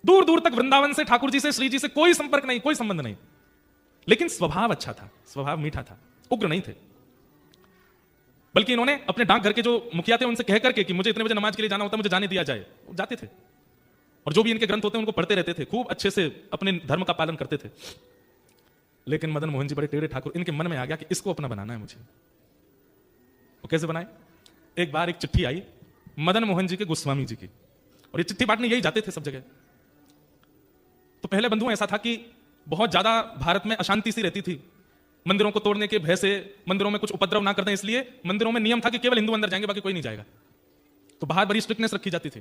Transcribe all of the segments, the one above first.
दूर दूर तक वृंदावन से, ठाकुर जी से, श्री जी से कोई संपर्क नहीं, कोई संबंध नहीं, लेकिन स्वभाव अच्छा था, स्वभाव मीठा था, उग्र नहीं थे। बल्कि इन्होंने अपने डाकघर के जो मुखिया थे उनसे कह करके कि मुझे इतने बजे नमाज के लिए जाना होता है, मुझे जाने दिया जाए, वो जाते थे। और जो भी इनके ग्रंथ होते हैं उनको पढ़ते रहते थे, खूब अच्छे से अपने धर्म का पालन करते थे। लेकिन मदन मोहन जी बड़े टेढ़े ठाकुर, इनके मन में आ गया कि इसको अपना बनाना है मुझे। वो कैसे बनाए? एक बार एक चिट्ठी आई मदन मोहन जी के गोस्वामी जी की, और ये चिट्ठी बांटने यही जाते थे सब जगह। तो पहले बंधु ऐसा था कि बहुत ज्यादा भारत में अशांति सी रहती थी, मंदिरों को तोड़ने के भय से, मंदिरों में कुछ उपद्रव ना कर दें इसलिए मंदिरों में नियम था कि केवल हिंदू अंदर जाएंगे, बाकी कोई नहीं जाएगा। तो बाहर बड़ी स्ट्रिक्टनेस रखी जाती थी।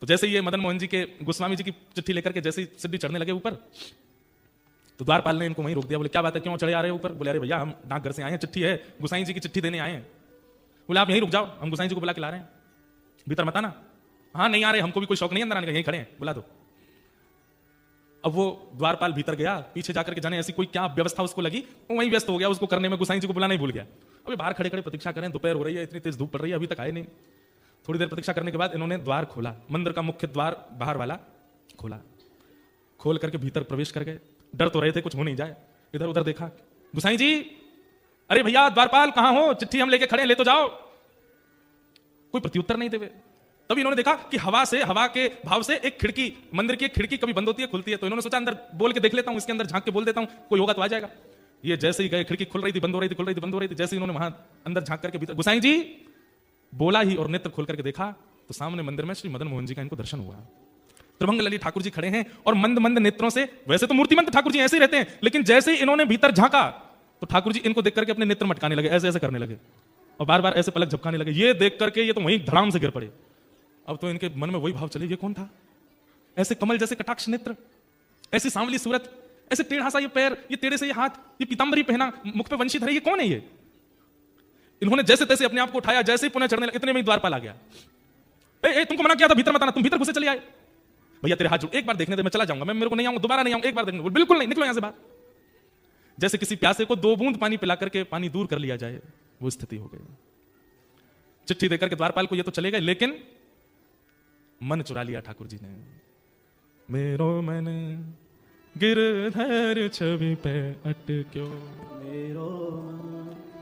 तो जैसे ये मदन मोहन जी के गोस्वामी जी की चिट्ठी लेकर के जैसे ही सीढ़ी चढ़ने लगे ऊपर, तो द्वारपाल ने इनको वहीं रोक दिया। बोले क्या बात है, क्यों चढ़े आ रहे हो ऊपर? बोले अरे भैया हम डाकघर से आए हैं, चिट्ठी है, गोसाई जी की चिट्ठी देने आए हैं। बोले आप यहीं रुक जाओ, हम गोसाई जी को बुला के ला रहे हैं, भीतर मत आना। हाँ नहीं आ रहे, हमको भी कोई शौक नहीं अंदर आने का, यहीं खड़े हैं, बुला दो। अब वो द्वारपाल भीतर गया, पीछे जाकर के जाने ऐसी कोई क्या व्यवस्था उसको लगी, वो वहीं व्यस्त हो गया उसको करने में, गोसाई जी को बुलाना ही भूल गया। अभी बाहर खड़े खड़े प्रतीक्षा करें, दोपहर हो रही है, इतनी तेज धूप पड़ रही है, अभी तक आए नहीं। थोड़ी देर प्रतीक्षा करने के बाद इन्होंने द्वार खोला, मंदिर का मुख्य द्वार बाहर वाला खोला, खोल करके भीतर प्रवेश कर गए। डर तो रहे थे कुछ हो नहीं जाए, इधर उधर देखा, गोसाई जी, अरे भैया द्वारपाल कहां हो, चिट्ठी हम लेके खड़े, ले तो जाओ। कोई प्रत्युत्तर नहीं देवे। तभी इन्होंने देखा कि हवा से, हवा के भाव से एक खिड़की, मंदिर की एक खिड़की कभी बंद होती है खुलती है, तो इन्होंने सोचा अंदर बोल के देख लेता हूं, इसके अंदर झांक के बोल देता हूं, कोई होगा तो आ जाएगा। ये जैसे ही गए, खिड़की खुल रही थी, बंद हो रही थी, खुल रही थी, बंद हो रही थी। जैसे ही इन्होंने वहां अंदर झांक करके भीतर गोसाई जी बोला ही और नेत्र खोल करके देखा, तो सामने मंदिर में श्री मदन मोहन जी का इनको दर्शन हुआ। त्रिभंग ललित ठाकुर जी खड़े हैं और मंद मंद नेत्रों से, वैसे तो मूर्तिमंत ठाकुर जी ऐसे ही रहते हैं, लेकिन जैसे ही इन्होंने भीतर झांका तो ठाकुर जी इनको देख करके अपने नेत्र मटकाने लगे, ऐसे ऐसे करने लगे और बार बार ऐसे पलक झपकाने लगे। ये देख करके ये तो वहीं धड़ाम से गिर पड़े। अब तो इनके मन में वही भाव चले, ये कौन था? ऐसे कमल जैसे कटाक्ष नेत्र, ऐसी सांवली सूरत, ऐसे टेढ़ा सा ये पैर, ये टेढ़े से ये हाथ, ये पीतांबरी पहना, मुख पे वंशी धरे, ये कौन है ये? इन्होंने जैसे तैसे अपने आप को उठाया, जैसे ही पुनः चढ़ने लगे, इतने में ही द्वारपाल आ गया। ए, तुमको मना किया था भीतर मत आना, तुम भीतर घुसे चले आए। भैया तेरे हाथ जोड़, एक बार देखने दे, मैं चला जाऊंगा, मैं मेरे को नहीं आऊंगा, दोबारा नहीं आऊंगा, एक बार देखने। बिल्कुल नहीं, निकलो यहां से बाहर। जैसे किसी प्यासे को 2 बूंद पानी पिला करके पानी दूर कर लिया जाए, वो स्थिति हो गई। चिट्ठी देकर के द्वारपाल को ये तो चले गए, लेकिन मन चुरा लिया ठाकुर जी ने। मेरो मन गिरधर छवि पे अटक्यो, मेरो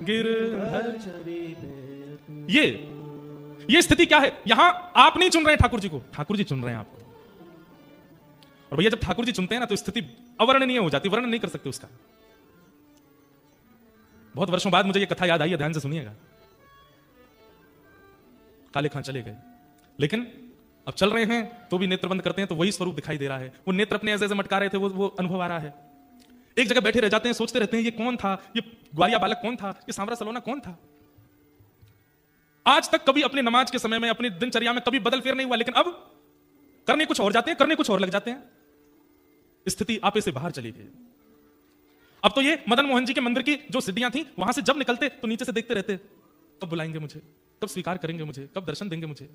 गिरधर छवि पे। ये स्थिति क्या है? यहां आप नहीं चुन रहे ठाकुर जी को, ठाकुर जी चुन रहे हैं आपको। और भैया जब ठाकुर जी चुनते हैं ना तो स्थिति अवर्णनीय हो जाती, वर्णन नहीं कर सकते उसका। बहुत वर्षों बाद मुझे ये कथा याद आई है, ध्यान से सुनिएगा। काले खां चले गए, लेकिन अब चल रहे हैं तो भी नेत्र बंद करते हैं तो वही स्वरूप दिखाई दे रहा है। वो नेत्र अपने ऐसे ऐसे मटका रहे थे, वो अनुभव आ रहा है। एक जगह बैठे रह जाते हैं, सोचते रहते हैं ये कौन था, ये ग्वारिया बालक कौन था, ये सांवरा सलोना कौन था। आज तक कभी अपनी नमाज के समय में, अपनी दिनचर्या में कभी बदल फेर नहीं हुआ, लेकिन अब करने कुछ और जाते हैं, करने कुछ और लग जाते हैं। स्थिति आपे से बाहर चली गई। अब तो ये मदन मोहन जी के मंदिर की जो सीढ़ियां थी, वहां से जब निकलते तो नीचे से देखते रहते, कब बुलाएंगे मुझे, कब स्वीकार करेंगे मुझे, कब दर्शन देंगे मुझे।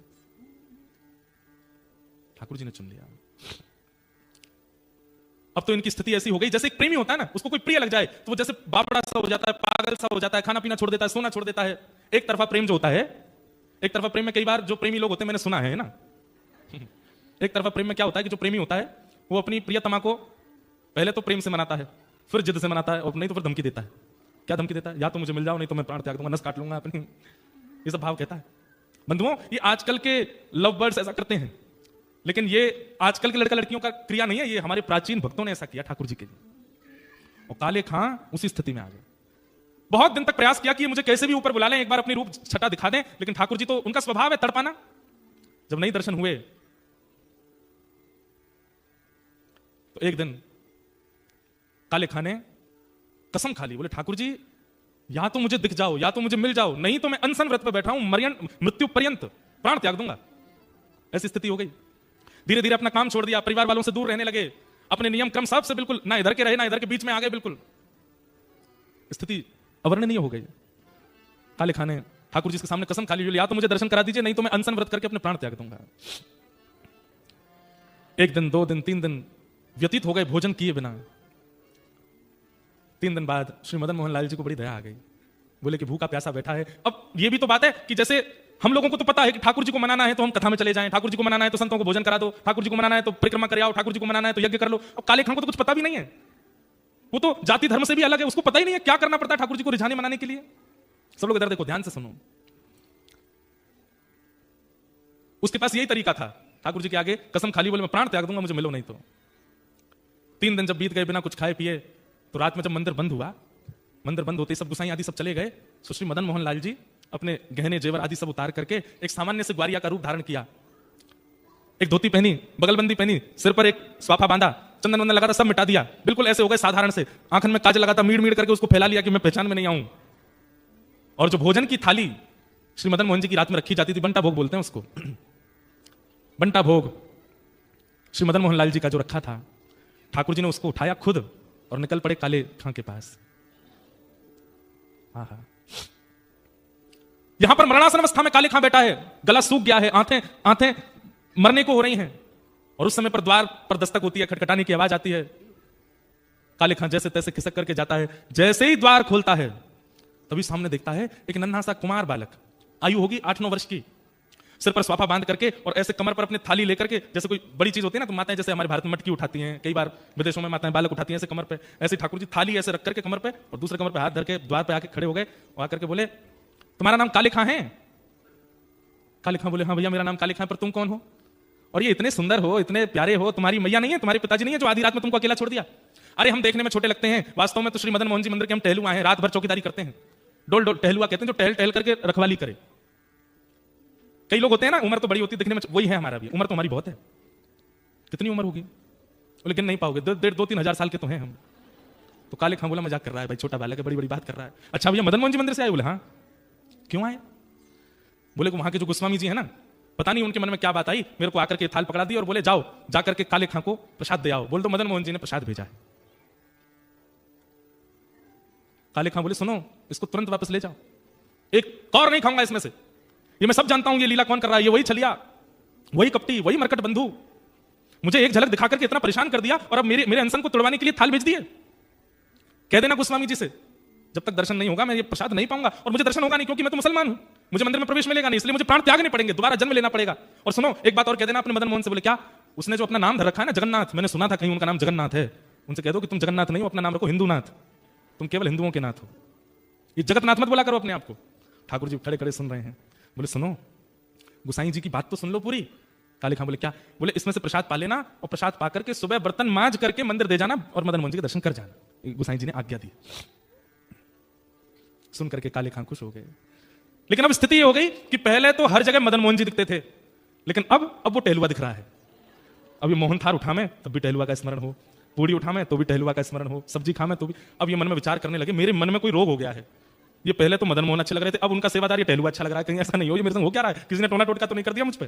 ठाकुर जी ने चुन लिया। अब तो इनकी स्थिति ऐसी हो गई, जैसे एक प्रेमी होता है ना, उसको कोई प्रिय लग जाए तो वो जैसे बापड़ा सा हो जाता है, पागल सा हो जाता है, खाना पीना छोड़ देता है, सोना छोड़ देता है। एक तरफा प्रेम जो होता है, एक तरफा प्रेम में कई बार जो प्रेमी लोग होते हैं, मैंने सुना है ना, एक तरफा प्रेम में क्या होता है कि जो प्रेमी होता है वो अपनी प्रियतमा को पहले तो प्रेम से मनाता है, फिर जिद से मनाता है, और नहीं तो फिर धमकी देता है। क्या धमकी देता है? या तो मुझे मिल जाओ, नहीं तो मैं प्राण त्याग दूंगा, नस काट लूंगा अपनी, ये सब भाव कहता है। बंधुओं, ये आजकल के लव बर्ड्स ऐसा करते हैं, लेकिन ये आजकल के लड़का लड़कियों का क्रिया नहीं है, ये हमारे प्राचीन भक्तों ने ऐसा किया ठाकुर जी के लिए। और काले खां उसी स्थिति में आ गए। बहुत दिन तक प्रयास किया कि मुझे कैसे भी ऊपर बुला लें, एक बार अपनी रूप छटा दिखा दें, लेकिन ठाकुर जी तो उनका स्वभाव है तड़पाना। जब नहीं दर्शन हुए तो एक दिन काले खां ने कसम खा ली, बोले ठाकुर जी या तो मुझे दिख जाओ, या तो मुझे मिल जाओ, नहीं तो मैं अनशन व्रत पर बैठा हूं, मृत्यु पर्यंत प्राण त्याग दूंगा। ऐसी स्थिति हो गई। धीरे धीरे अपना काम छोड़ दिया, परिवार वालों से दूर रहने लगे, अपने नियम क्रम सब से बिल्कुल ना इधर के रहे ना इधर के, बीच में आ गए बिल्कुल। स्थिति अवर्णनीय हो गई। काले खां ने ठाकुर जी के सामने कसम खा ली, या तो मुझे दर्शन करा दीजिए, नहीं तो मैं अनशन व्रत करके अपने प्राण त्याग दूंगा। एक दिन, 2 दिन, 3 दिन व्यतीत हो गए भोजन किए बिना। 3 दिन बाद श्री मदन मोहन लाल जी को बड़ी दया आ गई, बोले कि भूखा प्यासा बैठा है। अब ये भी तो बात है कि जैसे हम लोगों को तो पता है कि ठाकुर जी को मनाना है तो हम कथा में चले जाएं, ठाकुर जी को मनाना है तो संतों को भोजन करा दो, ठाकुर जी को मनाना है तो परिक्रमा कर आओ, ठाकुर जी को मनाना है तो यज्ञ कर लो। अब काले खान को तो कुछ पता भी नहीं है, वो तो जाति धर्म से भी अलग है, उसको पता ही नहीं है क्या करना पड़ता है ठाकुर जी को रिझाने मनाने के लिए। सब लोग इधर देखो, ध्यान से सुनो। उसके पास यही तरीका था, ठाकुर जी के आगे कसम खाली बोले मैं प्राण त्याग दूंगा, मुझे मिलो नहीं तो। 3 दिन जब बीत गए बिना कुछ खाए पिए, तो रात में जब मंदिर बंद हुआ, मंदिर बंद होते सब गुसाई आदि सब चले गए, सुश्री मदन मोहन लाल जी अपने गहने जेवर आदि सब उतार करके एक सामान्य से ग्वारिया का रूप धारण किया। एक धोती पहनी, बगलबंदी पहनी, सिर पर एक स्वाफा बांधा, चंदन वंदन लगा था, सब मिटा दिया, बिल्कुल ऐसे हो गए साधारण से। आंखन में काजल लगा था, मीड़ मीड़ करके उसको फैला लिया कि मैं पहचान में नहीं आऊं। और जो भोजन की थाली श्री मदन मोहन जी की रात में रखी जाती थी, बंटा भोग बोलते हैं उसको, बंटा भोग श्री मदन मोहन लाल जी का जो रखा था, ठाकुर जी ने उसको उठाया खुद और निकल पड़े काले खां के पास। यहां पर मरणासन अवस्था में काले खां बैठा है, गला सूख गया है, आंखें मरने को हो रही हैं, और उस समय पर द्वार पर दस्तक होती है, खटखटाने की आवाज आती है। काले खां जैसे तैसे खिसक करके जाता है, जैसे ही द्वार खोलता है तभी सामने देखता है एक नन्हा सा कुमार बालक, आयु होगी 8-9 वर्ष की, सिर पर स्वाफा बांध करके और ऐसे कमर पर अपनी थाली लेकर के, जैसे कोई बड़ी चीज होती है ना, तो माताएं जैसे हमारे भारत में मटकी उठाती हैं, कई बार विदेशों में माताएं बालक उठाती हैं ऐसे कमर पे, ऐसे ठाकुर जी थाली ऐसे रख करके कमर पे और दूसरे कमर पे हाथ धर के द्वार पे आके खड़े हो गए और आकर के बोले तुम्हारा नाम काले खां है? काले खां बोले हाँ भैया मेरा नाम काले खां, पर तुम कौन हो? और ये इतने सुंदर हो, इतने प्यारे हो, तुम्हारी मैया नहीं है, तुम्हारे पिताजी नहीं है जो आधी रात में तुमको अकेला छोड़ दिया? अरे हम देखने में छोटे लगते हैं, वास्तव में तो श्री मदन मोहन जी मंदिर के हम टहलुआ हैं, रात भर चौकीदारी करते हैं, डोल डोल टहलुआ कहते हैं, जो टहल टहल करके रखवाली करे। कई लोग होते हैं ना, उम्र तो बड़ी होती है दिखने में, वही है हमारा भी, उम्र तो हमारी बहुत है। कितनी उम्र होगी? लेकिन नहीं पाओगे, 2-3 हजार साल के तो हैं हम। तो काले खां बोला मजाक कर रहा है भाई, छोटा बालक है, बड़ी बड़ी बात कर रहा है। अच्छा भैया मदन मोहन जी मंदिर से आए? बोले हाँ। क्यों आए? बोले वहां के जो गोस्वामी जी है ना, पता नहीं उनके मन में क्या बात आई, मेरे को आकर के थाल पकड़ा दी और बोले जाओ जाकर के काले खां को प्रसाद दे आओ। बोल तो मदन मोहन जी ने प्रसाद भेजा है। काले खां बोले सुनो, इसको तुरंत वापस ले जाओ, एक और नहीं खाऊंगा इसमें से, ये मैं सब जानता हूं ये लीला कौन कर रहा है, ये वही छलिया, वही कपटी, वही मरकट बंधु, मुझे एक झलक दिखा करके इतना परेशान कर दिया और अब मेरे अनशन को तोड़वाने के लिए थाल भेज दिए। कह देना गोस्वामी जी से जब तक दर्शन नहीं होगा मैं ये प्रसाद नहीं पाऊंगा, और मुझे दर्शन होगा नहीं क्योंकि मैं तो मुसलमान हूं, मुझे मंदिर में प्रवेश मिलेगा नहीं, इसलिए मुझे प्राण त्यागने पड़ेंगे, दोबारा जन्म लेना पड़ेगा। और सुनो एक बात और कह देना अपने मदन मोहन से। बोले क्या? उसने जो अपना नाम धर रखा है ना जगन्नाथ, मैंने सुना था कहीं उनका नाम जगन्नाथ है, उनसे कह दो कि तुम जगन्नाथ नहीं हो, अपना नाम रखो हिंदूनाथ, तुम केवल हिंदुओं के नाथ हो, ये जगतनाथ मत बोला करो अपने आप को। ठाकुर जी खड़े खड़े सुन रहे हैं। बोले सुनो गुसाई जी की बात तो सुन लो पूरी। काले खां बोले क्या? बोले इसमें से प्रसाद पा लेना और प्रसाद पा करके सुबह बर्तन मांज करके मंदिर दे जाना और मदन मोहन जी के दर्शन कर जाना। गुसाई जी ने आज्ञा दी। सुन करके काले खां खुश हो गए। लेकिन अब स्थिति ये हो गई कि पहले तो हर जगह मदन मोहन जी दिखते थे, लेकिन अब वो टहलुआ दिख रहा है। अब ये मोहन थार उठा में तब भी टहलुआ का स्मरण हो, पूड़ी उठा में तो भी टहलुआ का स्मरण हो, सब्जी खा में तो भी। अब ये मन में विचार करने लगे मेरे मन में कोई रोग हो गया है, ये पहले तो मदन मोहन अच्छे लग रहे थे, अब उनका सेवादार ये टहलुआ अच्छा लग रहा है, कहीं ऐसा नहीं हो ये मेरे संग हो क्या रहा है, किसी ने टोना टोटका तो नहीं कर दिया मुझ पे।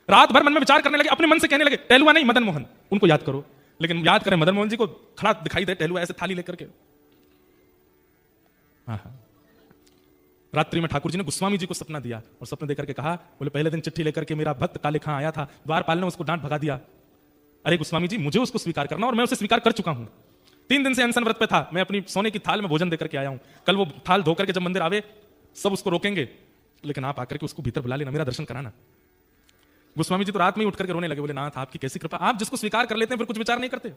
रात भर मन में विचार करने लगे, अपने मन से कहने लगे टहलुआ नहीं मदन मोहन, उनको याद करो। लेकिन याद करें मदन मोहन जी को खड़ा दिखाई दे टहलुआ ऐसे थाली लेकर के। रात्रि में ठाकुर जी ने गोस्वामी जी को सपना दिया और सपने देकर के कहा, बोले पहले दिन चिट्ठी लेकर के मेरा भक्त काले खां आया था, द्वारपाल ने उसको डांट भगा दिया। अरे गोस्वामी जी मुझे उसको स्वीकार करना और मैं उसे स्वीकार कर चुका हूं। 3 दिन से अनशन व्रत पे था, मैं अपनी सोने की थाल में भोजन देकर के आया हूं, कल वो थाल धोकर के जब मंदिर आवे सब उसको रोकेंगे, लेकिन आप आकर के उसको भीतर बुला लेना, मेरा दर्शन कराना। गोस्वामी जी तो रात में ही उठ करके रोने लगे, बोले नाथ आपकी कैसी कृपा, आप जिसको स्वीकार कर लेते हैं फिर कुछ विचार नहीं करते।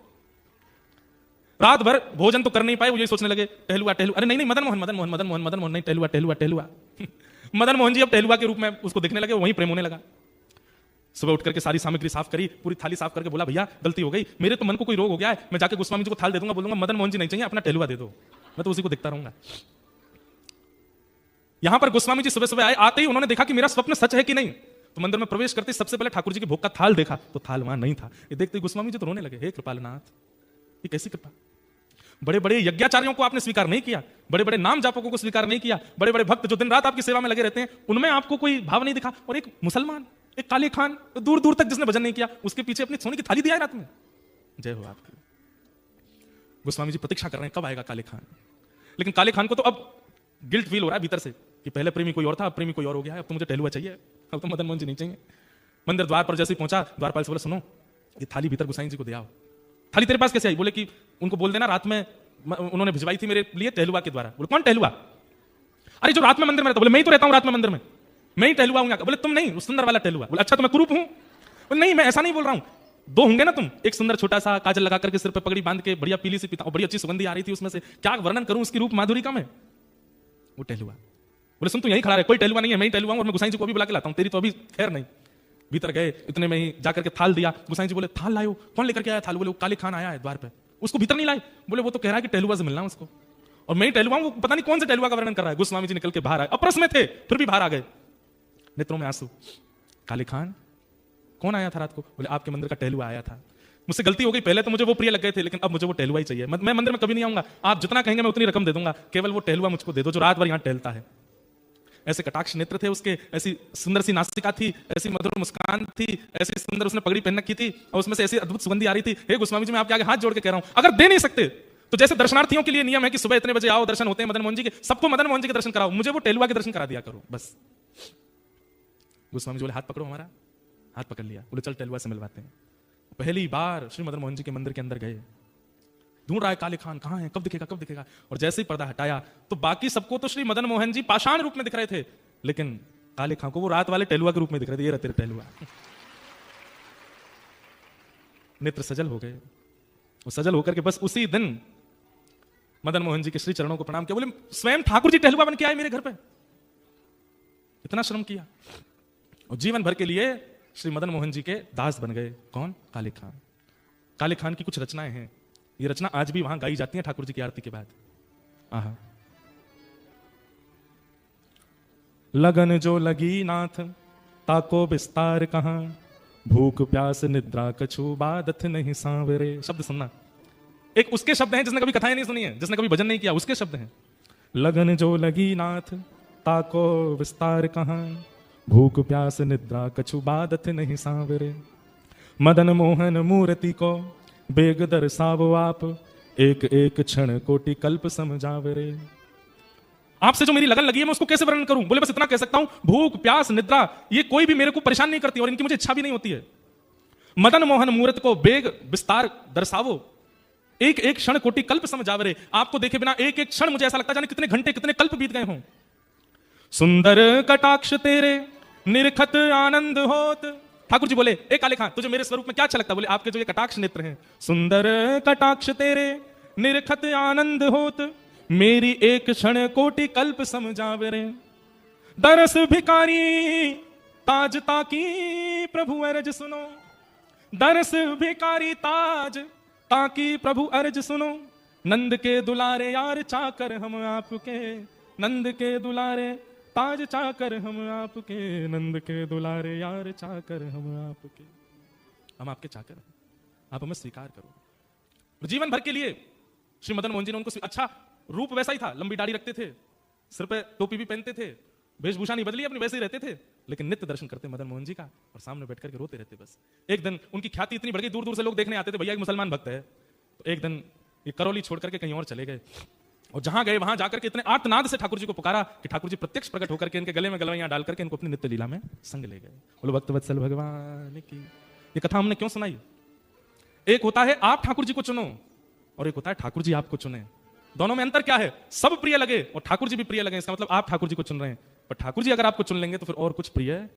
रात भर भोजन तो कर नहीं पाए, वो ये सोचने लगे टहलुआ टहलुआ, अरे नहीं नहीं मदन मोहन मदन मोहन मदन मोहन मदन मोहन नहीं टहलुआ टहलुआ टहलुआ। मदन मोहन जी अब टहलुआ के रूप में उसको देखने लगे, वहीं प्रेम होने लगा। सुबह उठ करके सारी सामग्री साफ करी, पूरी थाली साफ करके बोला भैया गलती हो गई, मेरे तो मन को कोई रोग हो गया है, मैं जाके गोस्वामी जी को थाल दे दूंगा, बोलूंगा मदन मोहन जी नहीं चाहिए, अपना टहलुआ दे दो, मैं तो उसी को देखता रहूंगा। यहां पर गोस्वामी जी सुबह सुबह आए, आते ही उन्होंने देखा कि मेरा स्वप्न सच है कि नहीं। तो मंदिर में प्रवेश करते सबसे पहले ठाकुर जी के भोग का थाल देखा तो थाल वहां नहीं था। ये देखते गोस्वामी जी तो रोने लगे, हे कृपालनाथ ये कैसी कृपा, बड़े बड़े यज्ञाचार्यों को आपने स्वीकार नहीं किया, बड़े बड़े नाम जापकों को स्वीकार नहीं किया, बड़े बड़े भक्त जो दिन रात आपकी सेवा में लगे रहते हैं उनमें आपको कोई भाव नहीं दिखा, और एक मुसलमान एक काले खान दूर दूर तक जिसने भजन नहीं किया उसके पीछे अपनी सोने की थाली दिया है रात में। जय हो आपकी। गोस्वामी जी प्रतीक्षा कर रहे हैं कब आएगा काले खान। लेकिन काले खान को तो अब गिल्ट फील हो रहा है भीतर से कि पहले प्रेमी कोई और था, अब प्रेमी कोई और हो गया है, अब तो मुझे टहलुआ चाहिए, अब तो मदन मोहन जी नहीं चाहिए। मंदिर द्वार पर जैसे ही पहुंचा, द्वारपाल से बोला सुनो ये थाली भीतर गोसाई जी को दे आओ। थाली तेरे पास कैसे आई? बोले कि उनको बोल देना रात में उन्होंने भिजवाई थी मेरे लिए टहलुआ के द्वारा। बोले कौन टहलुआ? अरे जो रात में मंदिर में रहता। बोले मैं ही तो रहता हूं रात में मंदिर में। मैं ही टहलुआ हूं। बोले तुम नहीं, उस सुंदर वाला टहलुआ। बोले अच्छा तो मैं कुरूप हूं? बोले नहीं, मैं ऐसा नहीं बोल रहा हूं, दो होंगे ना तुम, एक सुंदर छोटा सा काजल लगा करके सिर पे पगड़ी बांध के बढ़िया पीली सी पीता, और बड़ी अच्छी सुगंधी आ रही थी उसमें से, क्या वर्णन करूं उसकी रूप माधुरी का मैं, वो टहलुआ। बोले सुन तू यहीं खड़ा रहे, कोई टहलुआ नहीं है, मैं ही टहलुआ हूं, और मैं गोसाई जी को भी बुला के लाता हूं, तेरी तो अभी खैर नहीं। भीतर गए, इतने में ही जाकर के थाल दिया। गोसाई जी बोले थाल लायो? कौन लेकर के आया थाल? बोले वो काले खान आया है द्वार पे। उसको भीतर नहीं लाए? बोले वो तो कह रहा है कि टहलुआ से मिलना उसको, और मैं ही टहलुआ हूं, वो पता नहीं कौन से टहलुआ का वर्णन कर रहा है। गोस्वामी जी निकल के बाहर आए, अप्रस में थे फिर भी बाहर आ गए, नेत्रों में आंसू। काले खान कौन आया था रात को? बोले आपके मंदिर का टहलुआ आया था। मुझसे गलती हो गई, पहले तो मुझे वो प्रिय लग गए थे, लेकिन अब मुझे वो टहलुआ ही चाहिए। मैं मंदिर में कभी नहीं आऊंगा, आप जितना कहेंगे मैं उतनी रकम दे दूंगा, केवल वो टहलुआ मुझको दे दो जो रात भर यहां टहलता है। ऐसे कटाक्ष नेत्र थे उसके, ऐसी सुंदर सी नासिका थी, ऐसी मधुर मुस्कान थी, ऐसी सुंदर उसने पगड़ी पहन रखी थी, और उसमें से ऐसी अद्भुत सुगंधी आ रही थी। हे गोस्वामी जी, मैं आपके आगे हाथ जोड़ के कह रहा हूं, अगर दे नहीं सकते तो जैसे दर्शनार्थियों के लिए नियम है कि सुबह इतने बजे आओ, दर्शन होते हैं मदन मोहन जी के, सबको मदन मोहन जी के दर्शन कराओ, मुझे वो टहलुआ के दर्शन करा दिया करो बस। गोस्वामी जी बोले हाथ पकड़ो हमारा। हाथ पकड़ लिया, बोले चल टहलुआ से मिलवाते हैं। पहली बार श्री मदन मोहन जी के मंदिर के अंदर गए, ढूंढ रहा है काले खान कहां है, कब दिखेगा कब दिखेगा, और जैसे ही पर्दा हटाया तो बाकी सबको तो श्री मदन मोहन जी पाषाण रूप में दिख रहे थे, लेकिन काले खान को वो रात वाले टहलुआ के रूप में दिख रहे थे। ये रहते टहलुआ। नेत्र सजल हो गए, वो सजल होकर के बस उसी दिन मदन मोहन जी के श्री चरणों को प्रणाम किया। बोले स्वयं ठाकुर जी टहलुआ बन के आए मेरे घर पे, इतना श्रम किया, और जीवन भर के लिए श्री मदन मोहन जी के दास बन गए। कौन? काले खान। काले खान की कुछ रचनाएं हैं, ये रचना आज भी वहां गाई जाती है ठाकुर जी की आरती के बाद। आहा। लगन जो लगी नाथ ताको विस्तार कहां, भूख प्यास निद्रा कछु बादथ नहीं सांवरे। शब्द सुनना, एक उसके शब्द हैं जिसने कभी कथाएं नहीं सुनी है, जिसने कभी भजन नहीं किया, उसके शब्द हैं। लगन जो लगी नाथ ताको विस्तार कहां, भूख प्यास निद्रा कछु बादथ नहीं सांवरे। मदन मोहन मूर्ति को बेग दर्शावो आप, एक एक क्षण कोटि कल्प समझावरे। आपसे जो मेरी लगन लगी है मैं उसको कैसे वर्णन करूं? बोले बस इतना कह सकता हूं, भूख प्यास निद्रा ये कोई भी मेरे को परेशान नहीं करती, और इनकी मुझे इच्छा भी नहीं होती है। मदन मोहन मूर्त को बेग विस्तार दर्शावो, एक एक क्षण कोटि कल्प समझावरे। आपको देखे बिना एक एक क्षण मुझे ऐसा लगता जाने कितने घंटे कितने कल्प बीत गए हों। सुंदर कटाक्ष तेरे निरखत आनंद होत। ठाकुर जी बोले ए काले खान तुझे मेरे स्वरूप में क्या अच्छा लगता? बोले आपके जो ये कटाक्ष नेत्र हैं। सुंदर कटाक्ष तेरे निरखत आनंद होत, मेरी एक क्षण कोटि कल्प समझावरे। दरस भिकारी ताज ताकी प्रभु अरज सुनो, दरस भिकारी ताज ताकी प्रभु अरज सुनो। नंद के दुलारे यार चाकर हम आपके, नंद के दुलारे ताज चाकर हम आपके, नंद के दुलारे यार चाकर हम आपके। हम आपके चाकर हैं, आप हमें स्वीकार करो। जीवन भर के लिए श्री मदन मोहन जी ने उनको अच्छा रूप वैसा ही था, लंबी दाढ़ी रखते थे, सिर पे टोपी भी पहनते थे, वेशभूषा नहीं बदली अपनी, वैसे ही रहते थे, लेकिन नित्य दर्शन करते मदन मोहन जी का, और सामने बैठ करके रोते रहते बस। एक दिन उनकी ख्याति इतनी बढ़ गई, दूर दूर से लोग देखने आते थे, भैया एक मुसलमान भक्त है। तो एक दिन ये करौली छोड़ करके कहीं और चले गए, और जहां गए वहां जाकर के इतने आर्तनाद से ठाकुर जी को पुकारा कि ठाकुर जी प्रत्यक्ष प्रकट होकर के इनके गले में गलवैयां डाल करके इनको अपनी नित्य लीला में संग ले गए। बोलो भक्त वत्सल भगवान की। ये कथा हमने क्यों सुनाई? एक होता है आप ठाकुर जी को चुनो, और एक होता है ठाकुर जी आपको चुने। दोनों में अंतर क्या है? सब प्रिय लगे और ठाकुर जी भी प्रिय लगे, इसका मतलब आप ठाकुर जी को चुन रहे हैं, पर ठाकुर जी अगर आपको चुन लेंगे तो फिर और कुछ प्रिय